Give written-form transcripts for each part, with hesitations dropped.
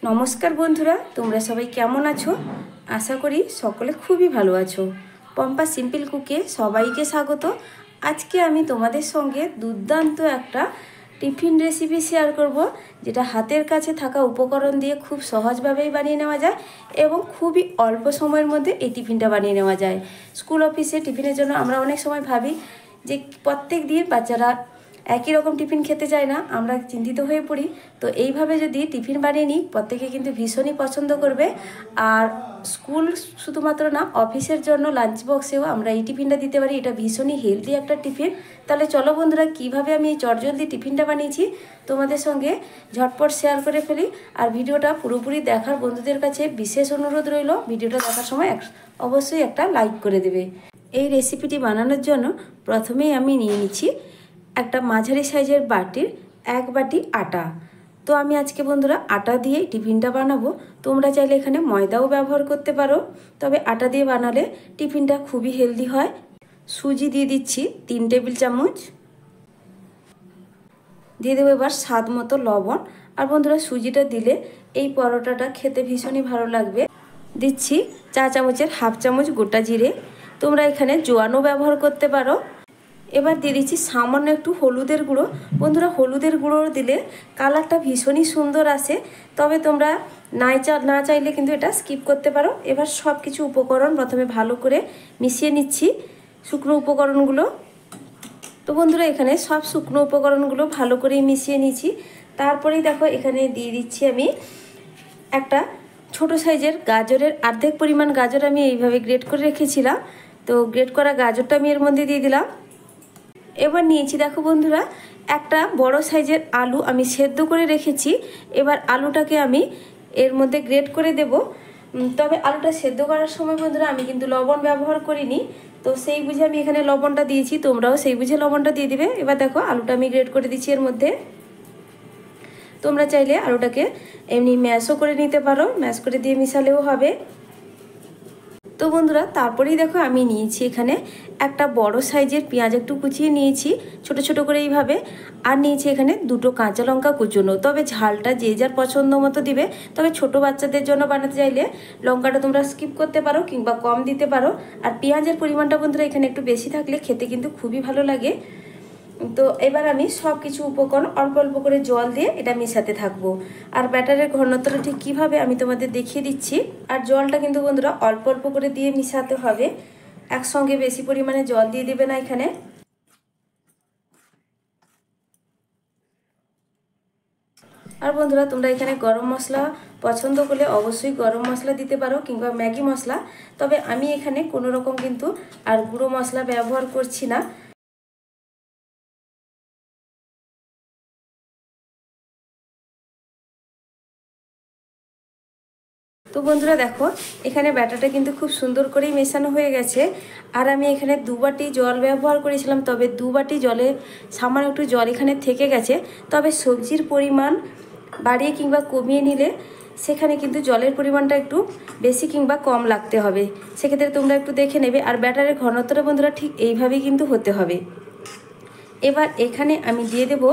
নমস্কার বন্ধুরা, তোমরা সবাই কেমন আছো? আশা করি সকলে খুবই ভালো আছো। পম্পা সিম্পল কুকে সবাইকে স্বাগত। আজকে আমি তোমাদের সঙ্গে দুর্দান্ত একটা টিফিন রেসিপি শেয়ার করব, যেটা হাতের কাছে থাকা উপকরণ দিয়ে খুব সহজভাবেই বানিয়ে নেওয়া যায় এবং খুবই অল্প সময়ের মধ্যে এই টিফিনটা বানিয়ে নেওয়া যায়। স্কুল অফিসে টিফিনের জন্য আমরা অনেক সময় ভাবি যে প্রত্যেক দিন বাচ্চারা একই রকম টিফিন খেতে চায় না, আমরা চিন্তিত হয়ে পড়ি। তো এইভাবে যদি টিফিন বানিয়ে নিই, প্রত্যেকে কিন্তু ভীষণই পছন্দ করবে। আর স্কুল শুধুমাত্র না, অফিসের জন্য লাঞ্চ বক্সেও আমরা এই টিফিনটা দিতে পারি। এটা ভীষণই হেলদি একটা টিফিন। তাহলে চলো বন্ধুরা, কিভাবে আমি এই চটজলদি টিফিনটা বানিয়েছি তোমাদের সঙ্গে ঝটপট শেয়ার করে ফেলি। আর ভিডিওটা পুরোপুরি দেখার বন্ধুদের কাছে বিশেষ অনুরোধ রইল, ভিডিওটা দেখার সময় অবশ্যই একটা লাইক করে দেবে। এই রেসিপিটি বানানোর জন্য প্রথমেই আমি নিয়ে নিচ্ছি একটা মাঝারি সাইজের বাটির 1 বাটি আটা। তো আমি আজকে বন্ধুরা আটা দিয়ে টিফিনটা বানাবো। তোমরা চাইলে এখানে ময়দাও ব্যবহার করতে পারো, তবে আটা দিয়ে বানালে টিফিনটা খুবই হেলদি হয়। সুজি দিয়ে দিচ্ছি 3 টেবিল চামচ। দিয়ে দেবো এবার স্বাদ মতো লবণ। আর বন্ধুরা, সুজিটা দিলে এই পরোটাটা খেতে ভীষণই ভালো লাগবে। দিচ্ছি 4 চামচের 1/2 চামচ গোটা জিরে। তোমরা এখানে জোয়ানও ব্যবহার করতে পারো। এবার দিয়ে দিচ্ছি সামান্য একটু হলুদের গুঁড়ো। বন্ধুরা, হলুদের গুঁড়ো দিলে কালারটা ভীষণই সুন্দর আসে, তবে তোমরা না চাইলে কিন্তু এটা স্কিপ করতে পারো। এবার সব কিছু উপকরণ প্রথমে ভালো করে মিশিয়ে নিচ্ছি, শুকনো উপকরণগুলো। তো বন্ধুরা, এখানে সব শুকনো উপকরণগুলো ভালো করেই মিশিয়ে নিচ্ছি। তারপরেই দেখো, এখানে দিয়ে দিচ্ছি আমি একটা ছোট সাইজের গাজরের অর্ধেক পরিমাণ গাজর আমি এইভাবে গ্রেট করে রেখেছিলাম। তো গ্রেট করা গাজরটা আমি এর মধ্যে দিয়ে দিলাম। এবার নিয়েছি দেখো বন্ধুরা, একটা বড় সাইজের আলু আমি সেদ্ধ করে রেখেছি। এবার আলুটাকে আমি এর মধ্যে গ্রেট করে দেব। তবে আলুটা সেদ্ধ করার সময় বন্ধুরা আমি কিন্তু লবণ ব্যবহার করিনি, তো সেই বুঝে আমি এখানে লবণটা দিয়েছি, তোমরাও সেই বুঝে লবণটা দিয়ে দিবে। এবার দেখো, আলুটা আমি গ্রেট করে দিচ্ছি এর মধ্যে। তোমরা চাইলে আলুটাকে এমনি ম্যাশও করে নিতে পারো, ম্যাশ করে দিয়ে মিশালেও হবে। তো বন্ধুরা, তারপরেই দেখো আমি নিয়েছি এখানে একটা বড় সাইজের পেঁয়াজ একটু কুচিয়ে নিয়েছি ছোট ছোট করে এইভাবে। আর নিয়েছি এখানে 2টো কাঁচা লঙ্কা কুচোনো। তবে ঝালটা যে যার পছন্দ মতো দিবে। তবে ছোট বাচ্চাদের জন্য বানাতে চাইলে লঙ্কাটা তোমরা স্কিপ করতে পারো কিংবা কম দিতে পারো। আর পেঁয়াজের পরিমাণটা বন্ধুরা এখানে একটু বেশি থাকলে খেতে কিন্তু খুবই ভালো লাগে। তো এবার আমি সব কিছু উপকরণ অল্প অল্প করে জল দিয়ে এটা মেশাতে থাকবো। আর ব্যাটারের ঘনত্বটা ঠিক কীভাবে আমি তোমাদের দেখিয়ে দিচ্ছি। আর জলটা কিন্তু বন্ধুরা অল্প অল্প করে দিয়ে মিশাতে হবে, একসঙ্গে বেশি পরিমাণে জল দিয়ে দেবে না এখানে। আর বন্ধুরা, তোমরা এখানে গরম মশলা পছন্দ করলে অবশ্যই গরম মশলা দিতে পারো কিংবা ম্যাগি মশলা। তবে আমি এখানে কোনো রকম কিন্তু আর গুঁড়ো মশলা ব্যবহার করছি না। তো বন্ধুরা দেখো, এখানে ব্যাটারটা কিন্তু খুব সুন্দর করেই মেশানো হয়ে গেছে। আর আমি এখানে 2 বাটি জল ব্যবহার করেছিলাম, তবে 2 বাটি জলে সামান্য একটু জল এখানে থেকে গেছে। তবে সবজির পরিমাণ বাড়িয়ে কিংবা কমিয়ে নিলে সেখানে কিন্তু জলের পরিমাণটা একটু বেশি কিংবা কম লাগতে হবে, সেক্ষেত্রে তোমরা একটু দেখে নেবে। আর ব্যাটারের ঘনত্বটা বন্ধুরা ঠিক এইভাবেই কিন্তু হতে হবে। এবার এখানে আমি দিয়ে দেব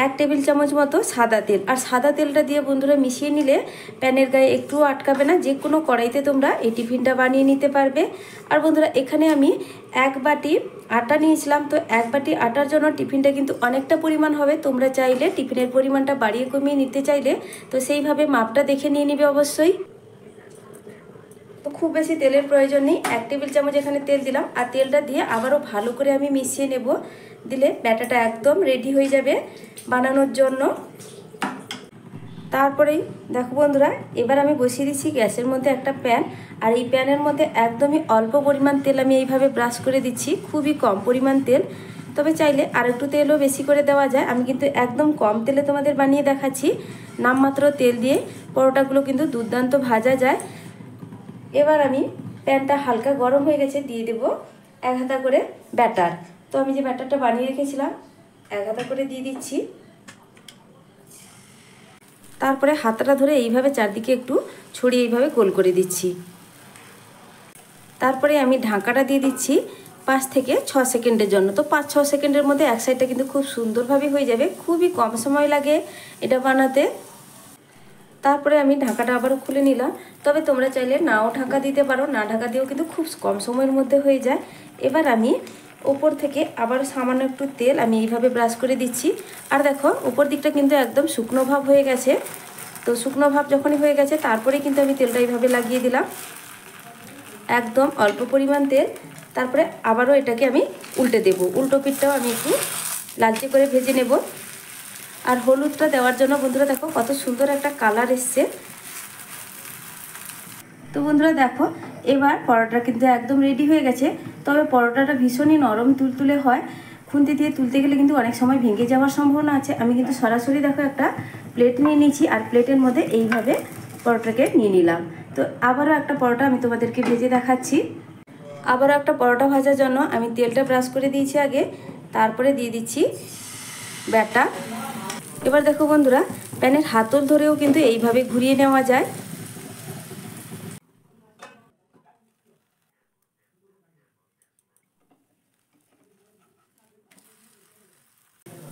1 টেবিল চামচ মতো সাদা তেল। আর সাদা তেলটা দিয়ে বন্ধুরা মিশিয়ে নিলে প্যানের গায়ে একটুও আটকাবে না, যে কোনো কড়াইতে তোমরা এই টিফিনটা বানিয়ে নিতে পারবে। আর বন্ধুরা, এখানে আমি 1 বাটি আটা নিয়েছিলাম। তো 1 বাটি আটার জন্য টিফিনটা কিন্তু অনেকটা পরিমাণ হবে। তোমরা চাইলে টিফিনের পরিমাণটা বাড়িয়ে কমিয়ে নিতে চাইলে তো সেইভাবে মাপটা দেখে নিয়ে নিবে অবশ্যই। তো খুব বেশি তেলের প্রয়োজন নেই, 1 টেবিল চামচ এখানে তেল দিলাম। আর তেলটা দিয়ে আবারও ভালো করে আমি মিশিয়ে নেব। দিলে ব্যাটারটা একদম রেডি হয়ে যাবে বানানোর জন্য। তারপরেই দেখো বন্ধুরা, এবার আমি বসিয়ে দিচ্ছি গ্যাসের মধ্যে একটা প্যান। আর এই প্যানের মধ্যে একদমই অল্প পরিমাণ তেল আমি এইভাবে ব্রাশ করে দিচ্ছি, খুবই কম পরিমাণ তেল। তবে চাইলে আর একটু তেলও বেশি করে দেওয়া যায়। আমি কিন্তু একদম কম তেলে তোমাদের বানিয়ে দেখাচ্ছি। নামমাত্র তেল দিয়ে পরোটাগুলো কিন্তু দুর্দান্ত ভাজা যায়। এবার আমি প্যানটা হালকা গরম হয়ে গেছে, দিয়ে দেব 1 হাতা করে ব্যাটার। তো আমি যে ব্যাটারটা বানিয়ে রেখেছিলাম 1 হাতা করে দিয়ে দিচ্ছি। তারপরে হাতাটা ধরে এইভাবে চারদিকে একটু ছড়িয়ে এইভাবে গোল করে দিচ্ছি। তারপরে আমি ঢাকাটা দিয়ে দিচ্ছি 5 থেকে 6 সেকেন্ডের জন্য। তো 5-6 সেকেন্ডের মধ্যে এক সাইডটা কিন্তু খুব সুন্দরভাবে হয়ে যাবে, খুবই কম সময় লাগে এটা বানাতে। তারপরে আমি ঢাকাটা আবারও খুলে নিলাম। তবে তোমরা চাইলে নাও ঢাকা দিতে পারো, না ঢাকা দিয়েও কিন্তু খুব কম সময়ের মধ্যে হয়ে যায়। এবার আমি ওপর থেকে আবার সামান্য একটু তেল আমি এইভাবে ব্রাশ করে দিচ্ছি। আর দেখো উপর দিকটা কিন্তু একদম শুকনো ভাব হয়ে গেছে। তো শুকনো ভাব যখনই হয়ে গেছে তারপরে কিন্তু আমি তেলটা এইভাবে লাগিয়ে দিলাম, একদম অল্প পরিমাণ তেল। তারপরে আবারও এটাকে আমি উল্টে দেব, উল্টো পিঠটাও আমি একটু লালচে করে ভেজে নেব। আর হলুদটা দেওয়ার জন্য বন্ধুরা দেখো কত সুন্দর একটা কালার এসছে। তো বন্ধুরা দেখো এবার পরোটা কিন্তু একদম রেডি হয়ে গেছে। তবে পরোটাটা ভীষণই নরম তুলতুলে হয়, খুন্তি দিয়ে তুলতে গেলে কিন্তু অনেক সময় ভেঙে যাওয়ার সম্ভাবনা আছে। আমি কিন্তু সরাসরি দেখো একটা প্লেট নিয়ে নিয়েছি, আর প্লেটের মধ্যে এইভাবে পরোটাকে নিয়ে নিলাম। তো আবারও একটা পরোটা আমি তোমাদেরকে ভেজে দেখাচ্ছি। আবারও একটা পরোটা ভাজার জন্য আমি তেলটা ব্রাশ করে দিয়েছি আগে, তারপরে দিয়ে দিচ্ছি ব্যাটা। এবার দেখো বন্ধুরা প্যানের হাতল ধরেও কিন্তু এইভাবে ঘুরিয়ে নেওয়া যায়।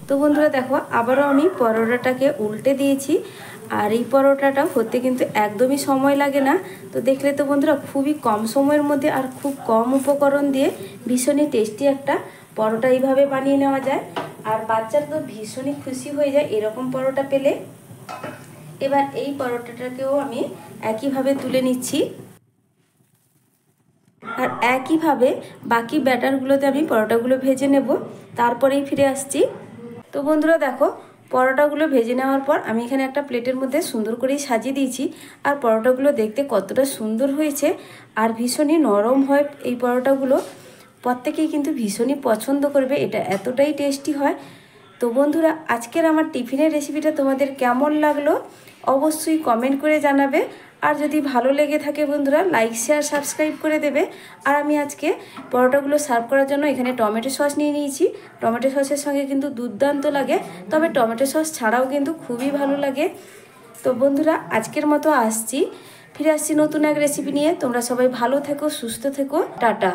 তো বন্ধুরা দেখো আবারও আমি পরোটাটাকে উল্টে দিয়েছি। আর এই পরোটাটা হতে কিন্তু একদমই সময় লাগে না। তো দেখলে তো বন্ধুরা খুবই কম সময়ের মধ্যে আর খুব কম উপকরণ দিয়ে ভীষণই টেস্টি একটা পরোটা এইভাবে বানিয়ে নেওয়া যায়। আর বাচ্চারা তো ভীষণই খুশি হয়ে যায় এরকম পরোটা পেলে। এবার এই পরোটাটাকেও আমি একইভাবে তুলে নিচ্ছি, আর একইভাবে বাকি ব্যাটারগুলোতে আমি পরোটাগুলো ভেজে নেব, তারপরেই ফিরে আসছি। তো বন্ধুরা দেখো পরোটাগুলো ভেজে নেওয়ার পর আমি এখানে একটা প্লেটের মধ্যে সুন্দর করেই সাজিয়ে দিয়েছি। আর পরোটাগুলো দেখতে কতটা সুন্দর হয়েছে, আর ভীষণই নরম হয় এই পরোটাগুলো। প্রত্যেকেই কিন্তু ভীষণই পছন্দ করবে, এটা এতটাই টেস্টি হয়। তো বন্ধুরা আজকের আমার টিফিনের রেসিপিটা তোমাদের কেমন লাগলো অবশ্যই কমেন্ট করে জানাবে। আর যদি ভালো লেগে থাকে বন্ধুরা লাইক শেয়ার সাবস্ক্রাইব করে দেবে। আর আমি আজকে পরোটাগুলো সার্ভ করার জন্য এখানে টমেটো সস নিয়ে নিয়েছি। টমেটো সসের সঙ্গে কিন্তু দুর্দান্ত লাগে, তবে টমেটো সস ছাড়াও কিন্তু খুবই ভালো লাগে। তো বন্ধুরা আজকের মতো আসছি, ফিরে আসছি নতুন এক রেসিপি নিয়ে। তোমরা সবাই ভালো থেকো, সুস্থ থেকো, টাটা।